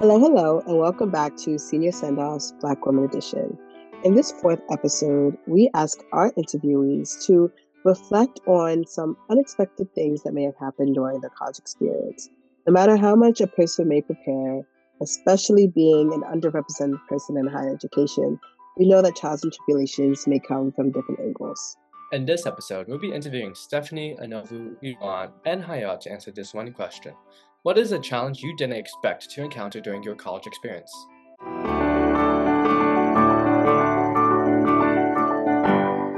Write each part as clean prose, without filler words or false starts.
Hello, hello, and welcome back to Senior Sendoff's Black Women Edition. In this fourth episode, we ask our interviewees to reflect on some unexpected things that may have happened during their college experience. No matter how much a person may prepare, especially being an underrepresented person in higher education, we know that trials and tribulations may come from different angles. In this episode, we'll be interviewing Stephanie, Anovu, Yvonne, and Hayat to answer this one question. What is a challenge you didn't expect to encounter during your college experience? I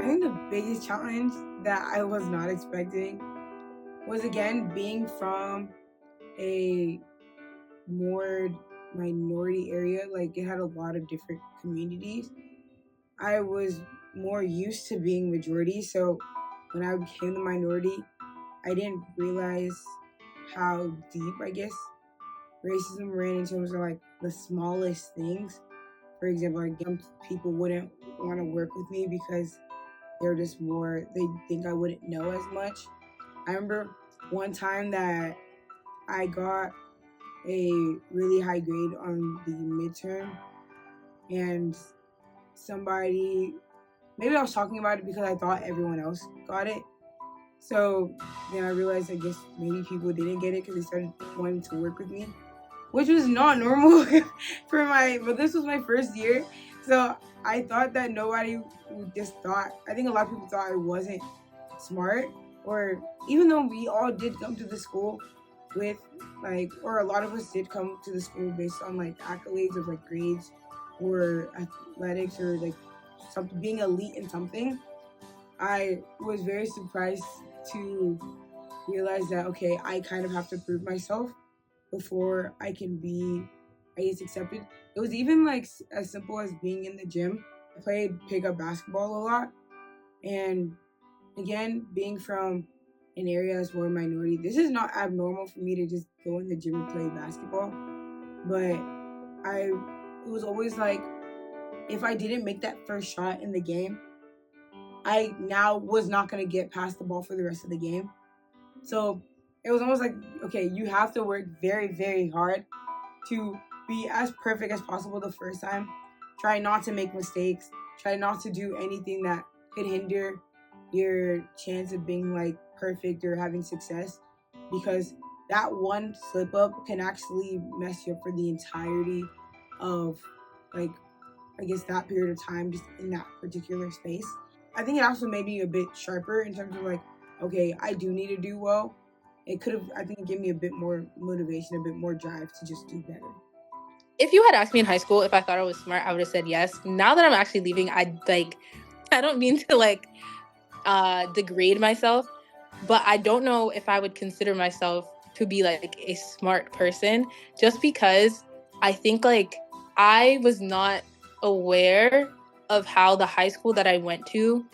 think the biggest challenge that I was not expecting was again being from a more minority area. Like it had a lot of different communities. I was more used to being majority, so when I became the minority, I didn't realize how deep, I guess, racism ran in terms of like the smallest things. For example, like some people wouldn't want to work with me because they're just more, they think I wouldn't know as much. I remember one time that I got a really high grade on the midterm, and somebody, maybe I was talking about it because I thought everyone else got it. So then I realized, I guess maybe people didn't get it because they started wanting to work with me, which was not normal but this was my first year. So I thought that nobody just thought, I think a lot of people thought I wasn't smart, or even though we all did come to the school with like, or a lot of us did come to the school based on like accolades of like grades or athletics or like something, being elite in something. I was very surprised to realize that, okay, I kind of have to prove myself before I can be, I guess, accepted. It was even like as simple as being in the gym. I played pickup basketball a lot, and again, being from an area that's more minority, this is not abnormal for me to just go in the gym and play basketball. But it was always like, if I didn't make that first shot in the game, I now was not going to get past the ball for the rest of the game. So it was almost like, okay, you have to work very, very hard to be as perfect as possible the first time. Try not to make mistakes. Try not to do anything that could hinder your chance of being like perfect or having success, because that one slip up can actually mess you up for the entirety of, like, I guess that period of time just in that particular space. I think it also made me a bit sharper in terms of like, okay, I do need to do well. It could have, I think it gave me a bit more motivation, a bit more drive to just do better. If you had asked me in high school if I thought I was smart, I would have said yes. Now that I'm actually leaving, I don't mean to degrade myself, but I don't know if I would consider myself to be like a smart person, just because I think like I was not aware of how the high school that I went to,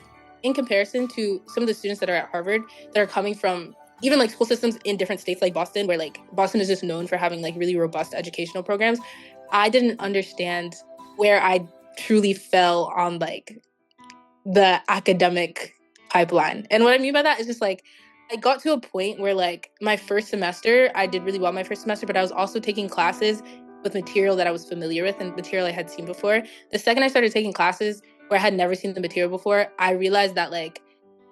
in comparison to some of the students that are at Harvard that are coming from even like school systems in different states like Boston, where like Boston is just known for having like really robust educational programs. I didn't understand where I truly fell on like the academic pipeline. And what I mean by that is just like, I got to a point where like my first semester, I did really well my first semester, but I was also taking classes with material that I was familiar with and material I had seen before. The second I started taking classes where I had never seen the material before, I realized that like,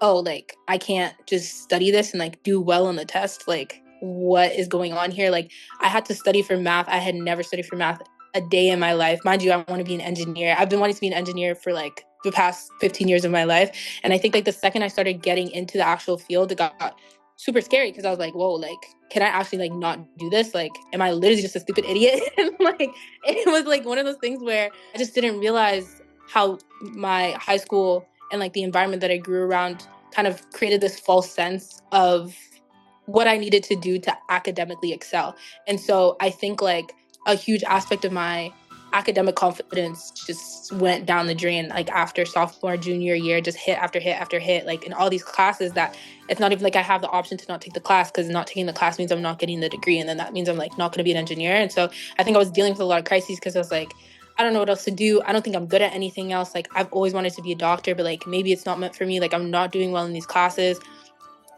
oh, like I can't just study this and like do well on the test. Like, what is going on here? Like, I had to study for math. I had never studied for math a day in my life. Mind you, I want to be an engineer. I've been wanting to be an engineer for like the past 15 years of my life. And I think like the second I started getting into the actual field, it got super scary because I was like, whoa, like, can I actually like not do this? Like, am I literally just a stupid idiot? And like, it was like one of those things where I just didn't realize how my high school and like the environment that I grew around kind of created this false sense of what I needed to do to academically excel. And so I think like a huge aspect of my academic confidence just went down the drain like after sophomore junior year, just hit after hit after hit, like in all these classes that it's not even like I have the option to not take the class, because not taking the class means I'm not getting the degree, and then that means I'm like not going to be an engineer. And so I think I was dealing with a lot of crises because I was like, I don't know what else to do. I don't think I'm good at anything else. Like, I've always wanted to be a doctor, but like maybe it's not meant for me. Like, I'm not doing well in these classes.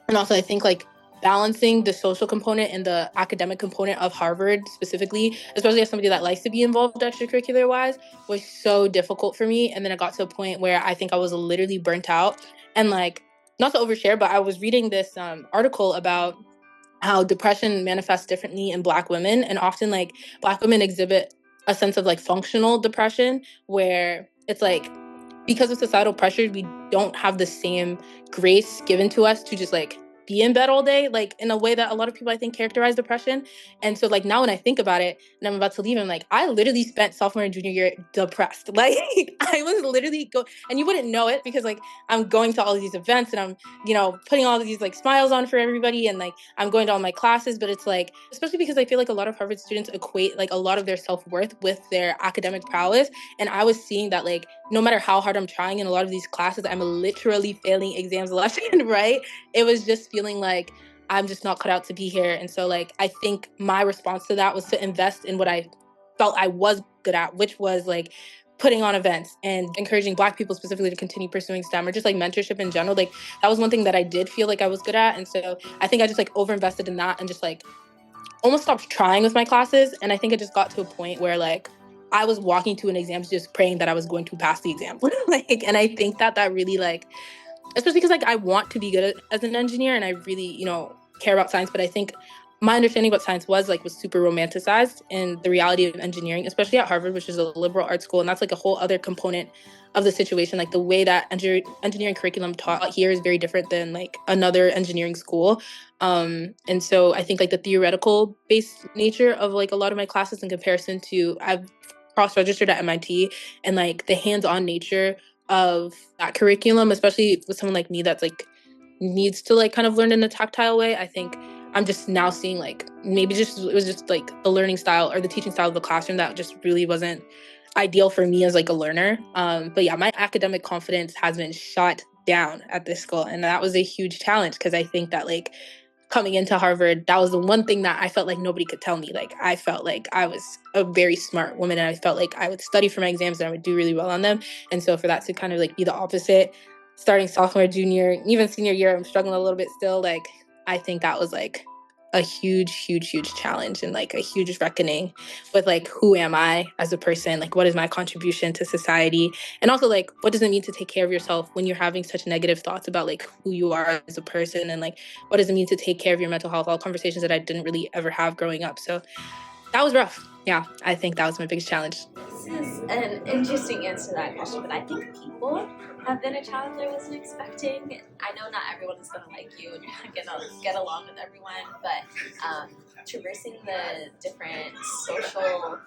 And also I think like balancing the social component and the academic component of Harvard specifically, especially as somebody that likes to be involved extracurricular wise, was so difficult for me. And then it got to a point where I think I was literally burnt out. And like, not to overshare, but I was reading this article about how depression manifests differently in Black women, and often like Black women exhibit a sense of like functional depression, where it's like, because of societal pressures, we don't have the same grace given to us to just like be in bed all day, like in a way that a lot of people I think characterize depression. And so like now when I think about it and I'm about to leave, I'm like, I literally spent sophomore and junior year depressed. Like I was literally and you wouldn't know it because like I'm going to all of these events and I'm, you know, putting all of these like smiles on for everybody, and like I'm going to all my classes, but it's like, especially because I feel like a lot of Harvard students equate like a lot of their self-worth with their academic prowess. And I was seeing that like no matter how hard I'm trying in a lot of these classes, I'm literally failing exams left and right. It was just feeling like I'm just not cut out to be here. And so like I think my response to that was to invest in what I felt I was good at, which was like putting on events and encouraging Black people specifically to continue pursuing STEM, or just like mentorship in general. Like that was one thing that I did feel like I was good at. And so I think I just like overinvested in that and just like almost stopped trying with my classes. And I think it just got to a point where like I was walking to an exam just praying that I was going to pass the exam. Like, and I think that really like, especially because like I want to be good as an engineer and I really, you know, care about science, but I think my understanding of what science was super romanticized in the reality of engineering, especially at Harvard, which is a liberal arts school. And that's like a whole other component of the situation. Like the way that engineering curriculum taught here is very different than like another engineering school. And so I think like the theoretical based nature of like a lot of my classes in comparison to, I've cross-registered at MIT, and like the hands-on nature of that curriculum, especially with someone like me that's like needs to like kind of learn in a tactile way. I think I'm just now seeing like maybe just it was just like the learning style or the teaching style of the classroom that just really wasn't ideal for me as like a learner. But yeah, my academic confidence has been shot down at this school, and that was a huge challenge because I think that like coming into Harvard, that was the one thing that I felt like nobody could tell me. Like I felt like I was a very smart woman, and I felt like I would study for my exams and I would do really well on them. And so for that to kind of like be the opposite, starting sophomore, junior, even senior year, I'm struggling a little bit still. Like I think that was like a huge challenge and like a huge reckoning with like who am I as a person, like what is my contribution to society, and also like what does it mean to take care of yourself when you're having such negative thoughts about like who you are as a person, and like what does it mean to take care of your mental health, all conversations that I didn't really ever have growing up. So that was rough. Yeah, I think that was my biggest challenge. This is an interesting answer to that question, but I think people have been a challenge I wasn't expecting. I know not everyone is going to like you and you're not going to get along with everyone, but traversing the different social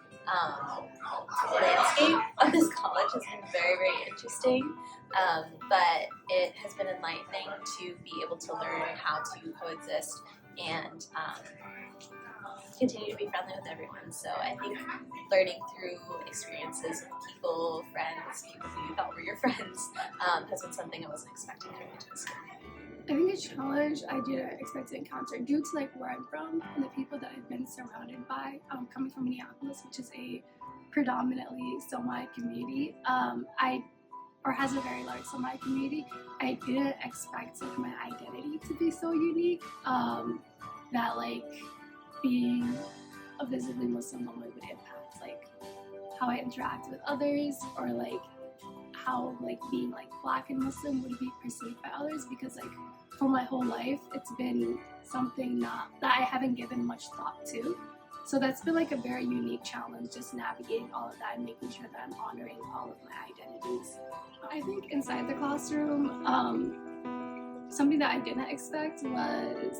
landscape of this college has been very interesting. But it has been enlightening to be able to learn how to coexist and continue to be friendly with everyone. So I think learning through experiences with people, friends, people who you thought were your friends, has been something I wasn't expecting coming into the school. I think a challenge I didn't expect to encounter due to like where I'm from and the people that I've been surrounded by, coming from Minneapolis, which is a predominantly Somali community, has a very large Somali community. I didn't expect like my identity to be so unique, that like being a visibly Muslim woman would impact like how I interact with others, or like how like being like Black and Muslim would be perceived by others, because like for my whole life it's been something that I haven't given much thought to. So that's been like a very unique challenge, just navigating all of that and making sure that I'm honoring all of my identities. I think inside the classroom, something that I didn't expect was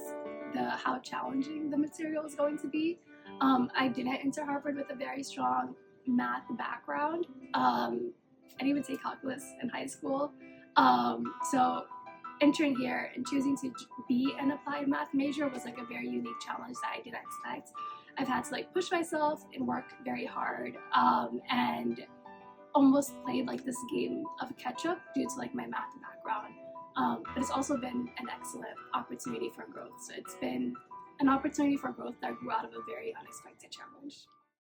how challenging the material is going to be. I didn't enter Harvard with a very strong math background. I didn't even take calculus in high school. So entering here and choosing to be an applied math major was like a very unique challenge that I didn't expect. I've had to like push myself and work very hard, and almost played like this game of catch up due to like my math background. But it's also been an excellent opportunity for growth. So it's been an opportunity for growth that grew out of a very unexpected challenge.